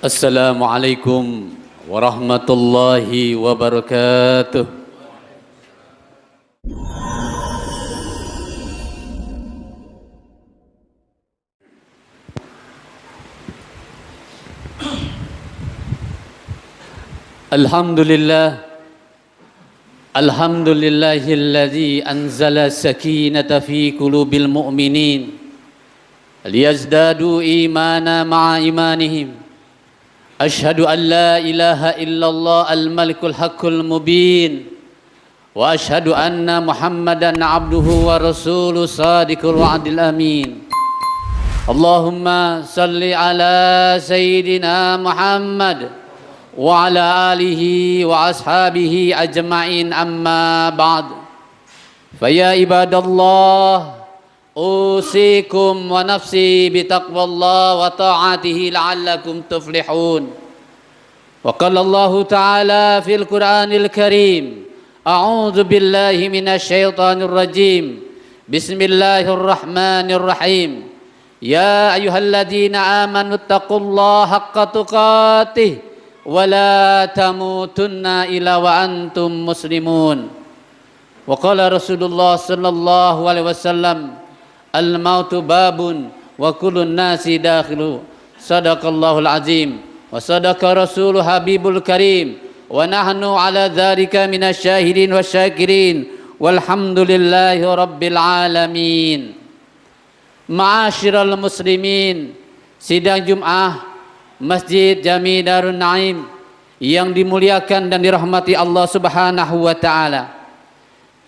Assalamualaikum warahmatullahi wabarakatuh. Alhamdulillahilladzi anzala sakinata fi qulubil mu'minin liyazdadu imana ma'a imanihim. Ashhadu an la ilaha illallah al-malikul haqqul mubin wa ashhadu anna Muhammadan abduhu wa rasuluh sadiqul wa'dil amin. Allahumma salli ala sayyidina Muhammad wa ala alihi wa ashabihi ajma'in, amma ba'd. Faya ibadallah, usikum wa nafsi bitaqwallah wa ta'atihi la'allakum tuflihun. Wa qala Allah ta'ala fil Qur'anil Karim, a'udzu billahi minasy syaithanir rajim. Bismillahirrahmanirrahim. Ya ayyuhalladzina amanu taqullaha haqqa tuqatih wa la tamutunna illa wa antum muslimun. Wa qala Rasulullah sallallahu alaihi wasallam, al-mautu babun wa kullun nasi dakhilu. Sadaqallahul azim wa sadaqa rasuluh habibul karim wa nahnu ala dzalika minasyahidin wasyakirin walhamdulillahi rabbil alamin. Ma'asyiral muslimin, sidang Jumat Masjid Jami Darun Naim yang dimuliakan dan dirahmati Allah Subhanahu wa taala.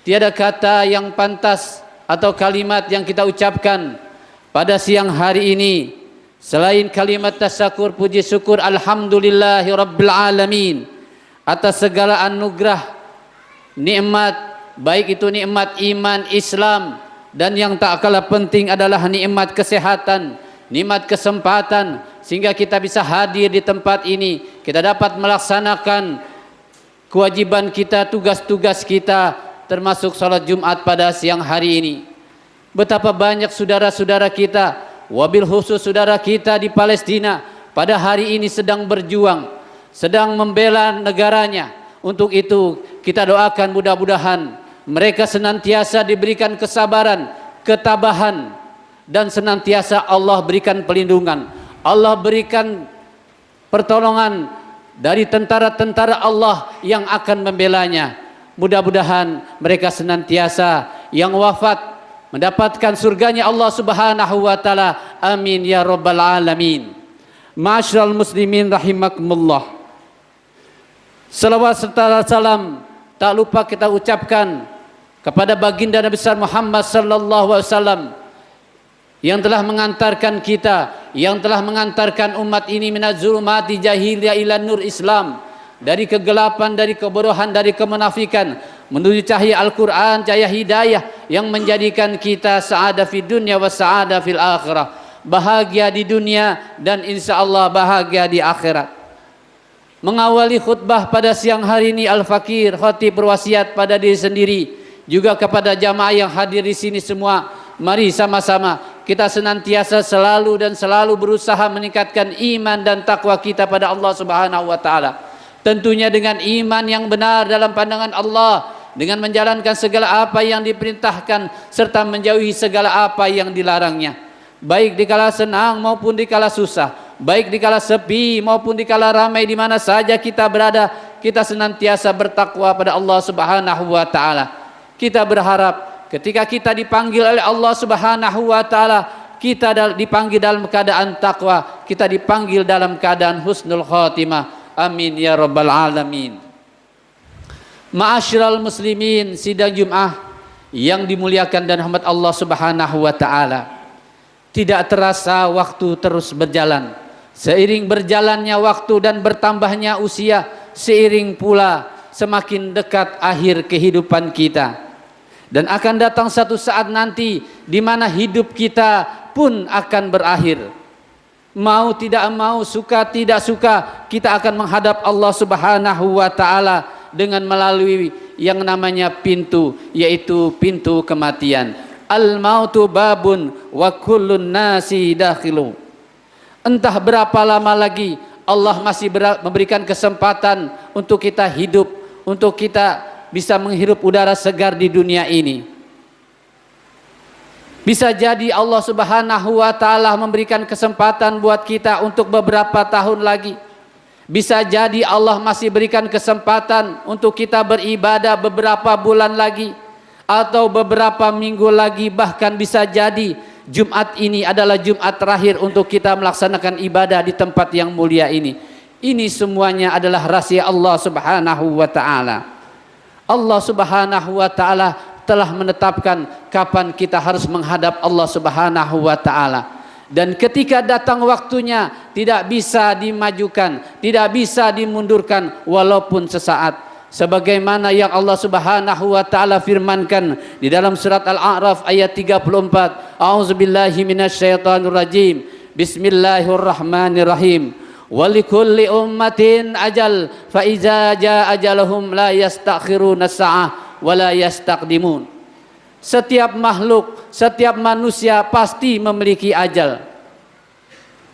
Tiada kata yang pantas atau kalimat yang kita ucapkan pada siang hari ini selain kalimat tasyakur, puji syukur alhamdulillahi rabbil alamin atas segala anugerah nikmat, baik itu nikmat iman Islam, dan yang tak kalah penting adalah nikmat kesehatan, nikmat kesempatan sehingga kita bisa hadir di tempat ini, kita dapat melaksanakan kewajiban kita, tugas-tugas kita, termasuk salat Jumat pada siang hari ini. Betapa banyak saudara-saudara kita, wabil khusus saudara kita di Palestina pada hari ini sedang berjuang, sedang membela negaranya. Untuk itu kita doakan mudah-mudahan mereka senantiasa diberikan kesabaran, ketabahan, dan senantiasa Allah berikan pelindungan, Allah berikan pertolongan dari tentara-tentara Allah yang akan membelanya. Mudah-mudahan mereka senantiasa yang wafat mendapatkan surganya Allah Subhanahu wa taala. Amin ya rabbal alamin. Ma'asyiral muslimin rahimakumullah. Salawat serta salam tak lupa kita ucapkan kepada baginda Nabi besar Muhammad sallallahu alaihi wasallam yang telah mengantarkan kita, yang telah mengantarkan umat ini minaz zulumati jahiliyah ila nur Islam, dari kegelapan, dari kebodohan, dari kemunafikan menuju cahaya Al-Quran, cahaya hidayah yang menjadikan kita sa'adah fi dunya wa sa'adah fil akhirah, bahagia di dunia dan insya Allah bahagia di akhirat. Mengawali khutbah pada siang hari ini, Al-Fakir Khatib berwasiat pada diri sendiri juga kepada jamaah yang hadir di sini semua. Mari sama-sama kita senantiasa selalu berusaha meningkatkan iman dan takwa kita pada Allah Subhanahu wa taala. Tentunya dengan iman yang benar dalam pandangan Allah, dengan menjalankan segala apa yang diperintahkan serta menjauhi segala apa yang dilarangnya, baik dikala senang maupun dikala susah, baik dikala sepi maupun dikala ramai, di mana saja kita berada, kita senantiasa bertakwa pada Allah Subhanahu wa taala. Kita berharap ketika kita dipanggil oleh Allah Subhanahu wa taala, kita dipanggil dalam keadaan takwa, kita dipanggil dalam keadaan husnul khatimah. Amin ya rabbal alamin. Ma'asyiral muslimin, sidang Jumat yang dimuliakan dan rahmat Allah Subhanahu wa taala. Tidak terasa waktu terus berjalan. Seiring berjalannya waktu dan bertambahnya usia, seiring pula semakin dekat akhir kehidupan kita. Dan akan datang satu saat nanti di mana hidup kita pun akan berakhir. Mau tidak mau, suka tidak suka, kita akan menghadap Allah Subhanahu wa taala dengan melalui yang namanya pintu, yaitu pintu kematian. Al-mautu babun wa kullun nasi dakhilu. Entah berapa lama lagi Allah masih memberikan kesempatan untuk kita hidup, untuk kita bisa menghirup udara segar di dunia ini. Bisa jadi Allah Subhanahu wa Ta'ala memberikan kesempatan buat kita untuk beberapa tahun lagi. Bisa jadi Allah masih berikan kesempatan untuk kita beribadah beberapa bulan lagi, atau beberapa minggu lagi. Bahkan bisa jadi Jumat ini adalah Jumat terakhir untuk kita melaksanakan ibadah di tempat yang mulia ini. Ini semuanya adalah rahasia Allah Subhanahu wa Ta'ala. Allah Subhanahu wa Ta'ala telah menetapkan kapan kita harus menghadap Allah Subhanahu wa Ta'ala. Dan ketika datang waktunya tidak bisa dimajukan, tidak bisa dimundurkan walaupun sesaat. Sebagaimana yang Allah Subhanahu wa Ta'ala firmankan di dalam surat Al-A'raf ayat 34. A'udzubillahi minasyaitonir rajim. Bismillahirrahmanirrahim. Walikulli ummatin ajal fa iza jaa ajaluhum la yastakhiruna sa'ah wa la yastaqdimun. Setiap makhluk, setiap manusia pasti memiliki ajal.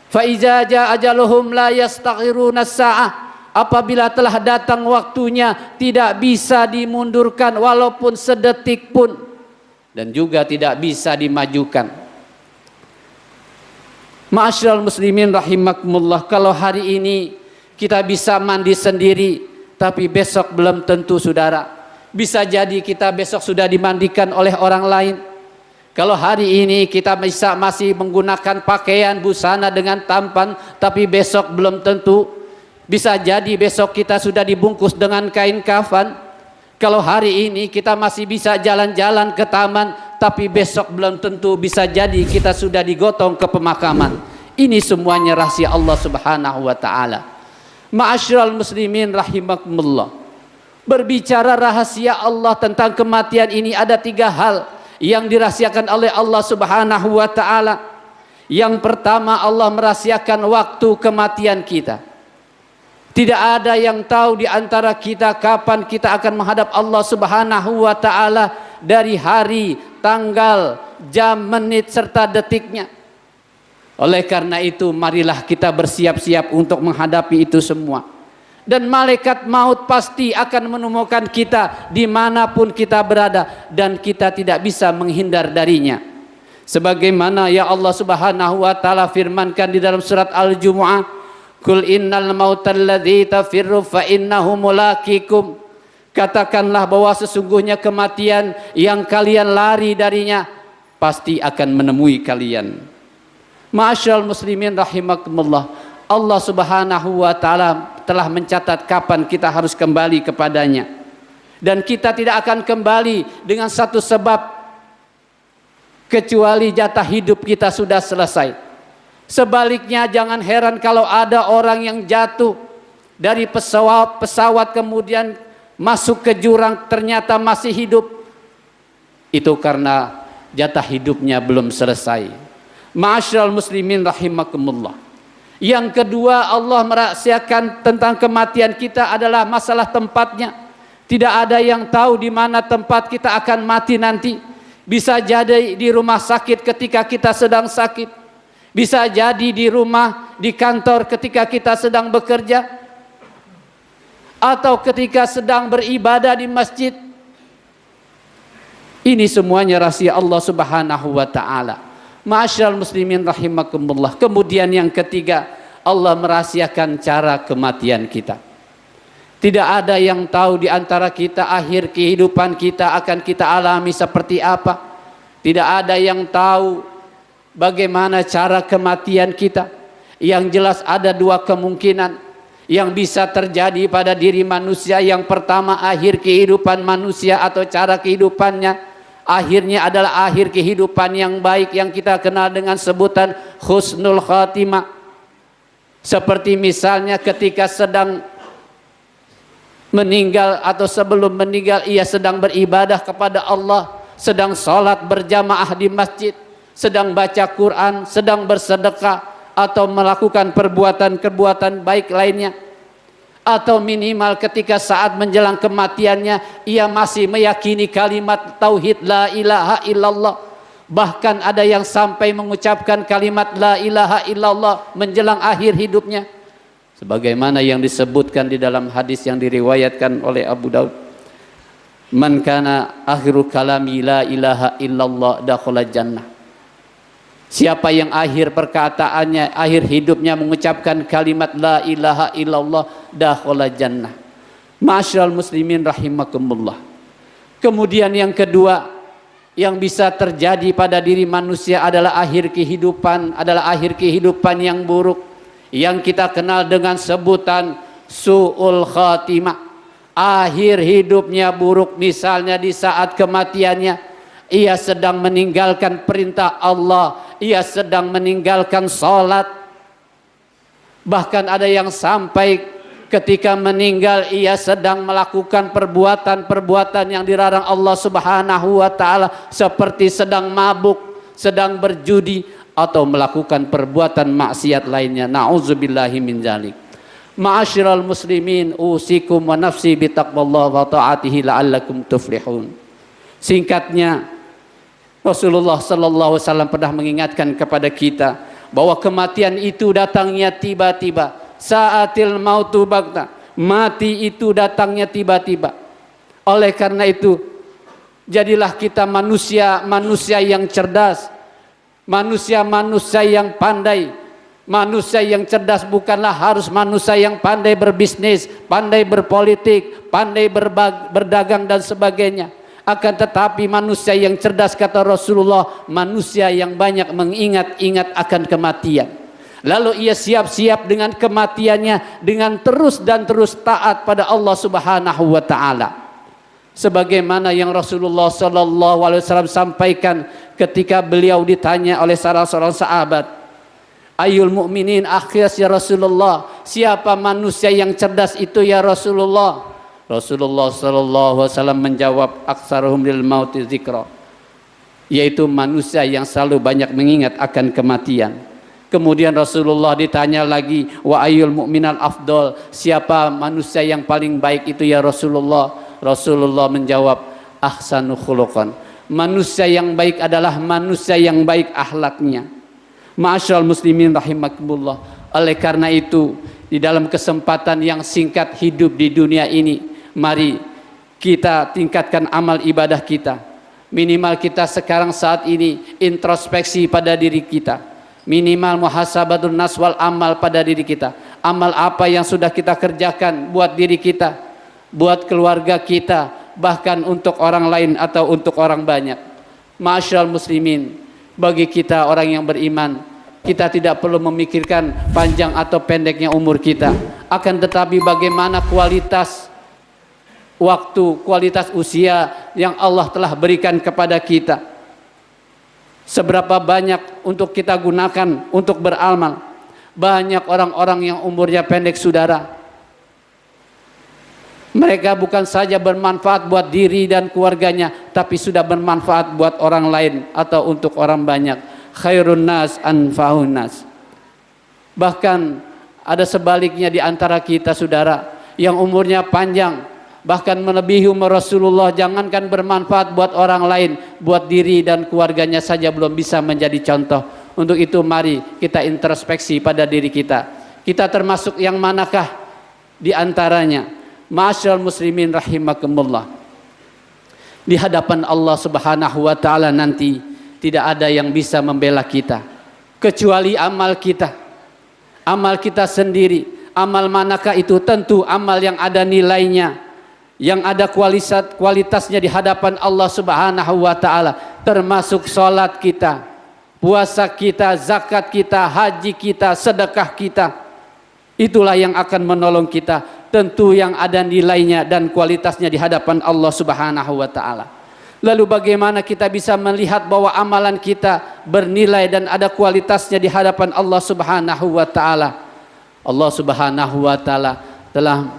Fa iza jaa ajaluhum la yastakhiruna sa'ah. Apabila telah datang waktunya tidak bisa dimundurkan walaupun sedetik pun, dan juga tidak bisa dimajukan. Ma'asyiral muslimin rahimakumullah, kalau hari ini kita bisa mandi sendiri, tapi besok belum tentu saudara. Bisa jadi kita besok sudah dimandikan oleh orang lain. Kalau hari ini kita bisa masih menggunakan pakaian busana dengan tampan, tapi besok belum tentu. Bisa jadi besok kita sudah dibungkus dengan kain kafan. Kalau hari ini kita masih bisa jalan-jalan ke taman, tapi besok belum tentu. Bisa jadi kita sudah digotong ke pemakaman. Ini semuanya rahasia Allah Subhanahu wa Ta'ala. Ma'asyiral muslimin rahimakumullah. Berbicara rahasia Allah tentang kematian ini, ada 3 hal yang dirahasiakan oleh Allah Subhanahu wa Ta'ala. Yang pertama, Allah merahasiakan waktu kematian kita. Tidak ada yang tahu di antara kita kapan kita akan menghadap Allah Subhanahu wa Ta'ala, dari hari, tanggal, jam, menit, serta detiknya. Oleh karena itu, marilah kita bersiap-siap untuk menghadapi itu semua. Dan malaikat maut pasti akan menemukan kita dimanapun kita berada, dan kita tidak bisa menghindar darinya. Sebagaimana ya Allah Subhanahu wa Ta'ala firmankan di dalam surat Al-Jumu'ah, Qul innal mautal ladzi tafirru fa innahu mulaqikum. Katakanlah bahwa sesungguhnya kematian yang kalian lari darinya pasti akan menemui kalian. Ma'asyiral muslimin rahimakumullah, Allah Subhanahu wa Ta'ala telah mencatat kapan kita harus kembali kepadanya. Dan kita tidak akan kembali dengan satu sebab kecuali jatah hidup kita sudah selesai. Sebaliknya jangan heran kalau ada orang yang jatuh dari pesawat kemudian masuk ke jurang ternyata masih hidup. Itu karena jatah hidupnya belum selesai. Ma'asyiral muslimin rahimakumullah. Yang kedua, Allah merahasiakan tentang kematian kita adalah masalah tempatnya. Tidak ada yang tahu di mana tempat kita akan mati nanti. Bisa jadi di rumah sakit ketika kita sedang sakit. Bisa jadi di rumah, di kantor ketika kita sedang bekerja. Atau ketika sedang beribadah di masjid. Ini semuanya rahasia Allah Subhanahu wa Ta'ala. Ma'asyiral muslimin rahimakumullah. Kemudian yang ketiga, Allah merahasiakan cara kematian kita. Tidak ada yang tahu di antara kita akhir kehidupan kita akan kita alami seperti apa. Tidak ada yang tahu bagaimana cara kematian kita. Yang jelas ada 2 kemungkinan yang bisa terjadi pada diri manusia. Yang pertama, akhir kehidupan manusia atau cara kehidupannya akhirnya adalah akhir kehidupan yang baik yang kita kenal dengan sebutan husnul khatimah. Seperti misalnya ketika sedang meninggal atau sebelum meninggal ia sedang beribadah kepada Allah, sedang sholat berjamaah di masjid, sedang baca Quran, sedang bersedekah, atau melakukan perbuatan-perbuatan baik lainnya. Atau minimal ketika saat menjelang kematiannya ia masih meyakini kalimat tauhid la ilaha illallah. Bahkan ada yang sampai mengucapkan kalimat la ilaha illallah menjelang akhir hidupnya. sebagaimana yang disebutkan di dalam hadis yang diriwayatkan oleh Abu Daud, man kana akhiru kalami la ilaha illallah dakhala jannah. Siapa yang akhir perkataannya, akhir hidupnya mengucapkan kalimat la ilaha illallah dakhala jannah. Ma'asyiral muslimin rahimakumullah. Kemudian yang kedua yang bisa terjadi pada diri manusia adalah akhir kehidupan yang buruk yang kita kenal dengan sebutan su'ul khatimah. Akhir hidupnya buruk, misalnya di saat kematiannya ia sedang meninggalkan perintah Allah, ia sedang meninggalkan salat. Bahkan ada yang sampai ketika meninggal ia sedang melakukan perbuatan-perbuatan yang dilarang Allah Subhanahu wa taala, seperti sedang mabuk, sedang berjudi, atau melakukan perbuatan maksiat lainnya. Nauzubillahi min dzalik. Ma'asyiral muslimin, usikum wa nafsi bitaqwallahi wa ta'atihi la'allakum tuflihun. Singkatnya, Rasulullah sallallahu alaihi wasallam pernah mengingatkan kepada kita bahwa kematian itu datangnya tiba-tiba. Saatil mautu bagta, mati itu datangnya tiba-tiba. Oleh karena itu, jadilah kita manusia yang cerdas, manusia yang pandai. Manusia yang cerdas bukanlah harus manusia yang pandai berbisnis, pandai berpolitik, pandai berdagang dan sebagainya. Akan tetapi manusia yang cerdas, kata Rasulullah, manusia yang banyak mengingat-ingat akan kematian. Lalu ia siap-siap dengan kematiannya dengan terus taat pada Allah Subhanahu wa taala. Sebagaimana yang Rasulullah sallallahu alaihi wasallam sampaikan ketika beliau ditanya oleh salah seorang sahabat, "Ayyul mu'minin akhiyas ya Rasulullah?" Siapa manusia yang cerdas itu ya Rasulullah? Rasulullah sallallahu alaihi wasallam menjawab, "Aktsaruhum lil mauti dzikra." Yaitu manusia yang selalu banyak mengingat akan kematian. Kemudian Rasulullah ditanya lagi, "Wa ayyul mu'minal afdal?" Siapa manusia yang paling baik itu ya Rasulullah? Rasulullah menjawab, "Ahsanu khuluqan." Manusia yang baik adalah manusia yang baik akhlaknya. Ma'asyiral muslimin rahimakumullah. Oleh karena itu, di dalam kesempatan yang singkat hidup di dunia ini, mari kita tingkatkan amal ibadah kita. Minimal kita sekarang saat ini introspeksi pada diri kita. Minimal muhasabatun nas wal amal pada diri kita. Amal apa yang sudah kita kerjakan buat diri kita, buat keluarga kita, bahkan untuk orang lain atau untuk orang banyak. Ma'asyiral muslimin, bagi kita orang yang beriman, kita tidak perlu memikirkan panjang atau pendeknya umur kita. Akan tetapi bagaimana kualitas waktu, kualitas usia yang Allah telah berikan kepada kita. Seberapa banyak untuk kita gunakan untuk beramal. Banyak orang-orang yang umurnya pendek, saudara. Mereka bukan saja bermanfaat buat diri dan keluarganya, tapi sudah bermanfaat buat orang lain atau untuk orang banyak. Khairun nas anfa'un nas. Bahkan ada sebaliknya di antara kita, saudara, yang umurnya panjang, bahkan melebihi umur Rasulullah. Jangankan bermanfaat buat orang lain, buat diri dan keluarganya saja belum bisa menjadi contoh. Untuk itu mari kita introspeksi pada diri kita. Kita termasuk yang manakah di antaranya? Ma'asyiral muslimin rahimakumullah. Di hadapan Allah Subhanahu wa taala nanti tidak ada yang bisa membela kita kecuali amal kita. Amal kita sendiri. Amal manakah itu? Tentu amal yang ada nilainya, yang ada kualitasnya di hadapan Allah Subhanahu wa taala, termasuk salat kita, puasa kita, zakat kita, haji kita, sedekah kita. Itulah yang akan menolong kita, tentu yang ada nilainya dan kualitasnya di hadapan Allah Subhanahu wa taala. Lalu bagaimana kita bisa melihat bahwa amalan kita bernilai dan ada kualitasnya di hadapan Allah Subhanahu wa taala? Allah Subhanahu wa taala telah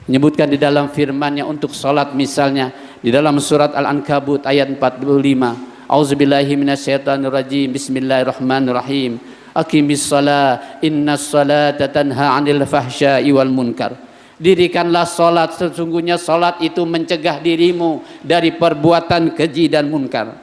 menyebutkan di dalam firman-Nya untuk salat, misalnya di dalam surat Al-Ankabut ayat 45. Auzubillahi minasyaitonirrajim. Bismillahirrahmanirrahim. Aqimis shalah innas salata tanha 'anil fahsya'i wal munkar. Dirikanlah salat, sesungguhnya salat itu mencegah dirimu dari perbuatan keji dan munkar.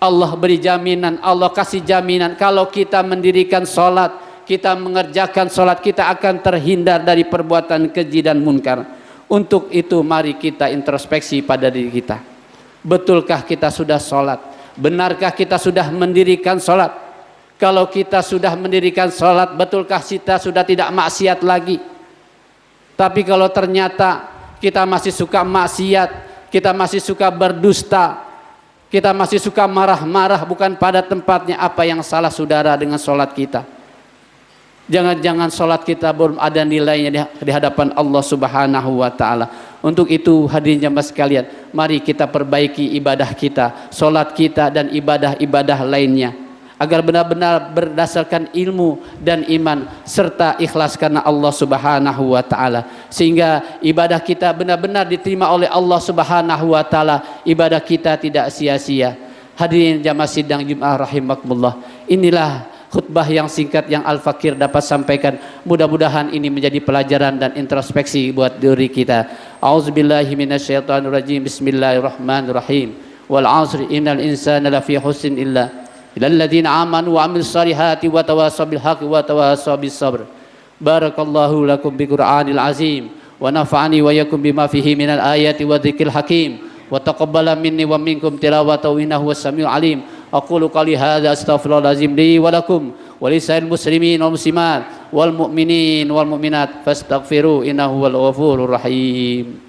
Allah beri jaminan, Allah kasih jaminan kalau kita mendirikan salat, kita mengerjakan sholat, kita akan terhindar dari perbuatan keji dan munkar. Untuk itu mari kita introspeksi pada diri kita. Betulkah kita sudah sholat? Benarkah kita sudah mendirikan sholat? Kalau kita sudah mendirikan sholat, betulkah kita sudah tidak maksiat lagi? Tapi kalau ternyata kita masih suka maksiat, kita masih suka berdusta, kita masih suka marah-marah bukan pada tempatnya, apa yang salah saudara dengan sholat kita? Jangan-jangan sholat kita belum ada nilainya di hadapan Allah Subhanahu wa ta'ala. Untuk itu hadirin jamaah sekalian, mari kita perbaiki ibadah kita, sholat kita dan ibadah-ibadah lainnya, agar benar-benar berdasarkan ilmu dan iman serta ikhlas karena Allah Subhanahu wa ta'ala, sehingga ibadah kita benar-benar diterima oleh Allah Subhanahu wa ta'ala, ibadah kita tidak sia-sia. Hadirin jamaah sidang Jumat rahimakumullah, inilah khutbah yang singkat yang Al-Fakir dapat sampaikan. Mudah-mudahan ini menjadi pelajaran dan introspeksi buat diri kita. A'udzubillahi minasyaitonirrajim. Bismillahirrahmanirrahim. Wal 'asri innal insana lafi khusrin illa lilladzina amanu wa 'amilus solihati wa tawassaw bil haqqi wa tawassaw bis sabr. Barakallahu lakum bi Qur'anil azim wa nafa'ani wa yakum bima fihi minal ayati wa dzikril hakim wa taqabbala minni wa minkum tilawatahu innahu was-sami'ul alim. Aqulu qali hadza astaghfirullahalazim li wa lakum wa lisa'il muslimin wal muslimat wal mu'minin wal mu'minat fastaghfiru innahu wal ghafurur rahim.